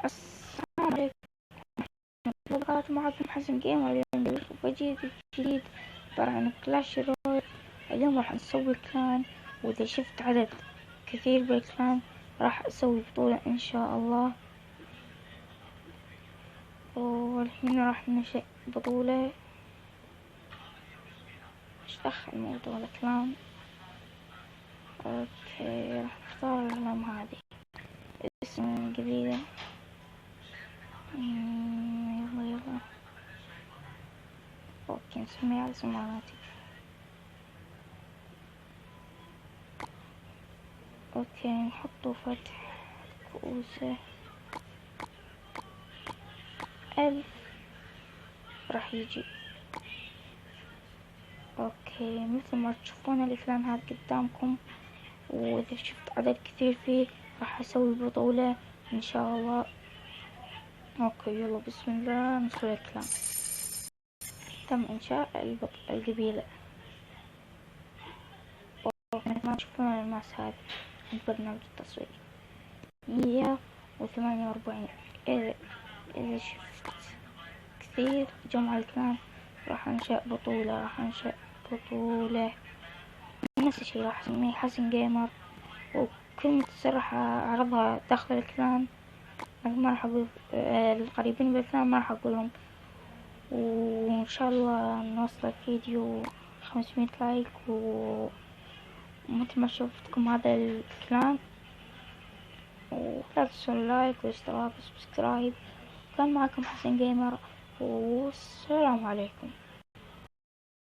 السلام عليكم وبركاته، معكم حسن جيمر. اليوم فيديو جديد عبارة عن كلاش رويال. اليوم راح نسوي كلان، وإذا شفت عدد كثير بالكلان راح أسوي بطولة إن شاء الله. والحين راح ننشئ بطولة. إيش دخل موضوع الكلان؟ أوكي، راح نختار العلم هذه، اسم قبيلة. يلا اوكي، نسميها على اسم مالتي. اوكي، نحطه فتح كؤوسه 1000 راح يجي. اوكي، مثل ما تشوفون الكلان هذا قدامكم، واذا شفت عدد كثير فيه راح اسوي بطولة ان شاء الله. اوكي يلا بسم الله نسوي الكلان. تم انشاء القبيلة. اوكي، مثل ما تشوفون الماس هذا من برنامج التصوير 148. إذا شفت كثير جمع الكلام راح أنشأ بطولة نفس الشي، راح أسميه حسن جيمر، وكلمة السر راح أعرضها داخل الكلان. ما راح أقول القريبين بالكلان، ما راح أقولهم. وإن شاء الله نوصل الفيديو 500 لايك. ومثل ما شفتكم هذا الكلان، ولا تنسوا اللايك والاشتراك والسبسكرايب. كان معكم حسن جيمر، والسلام عليكم.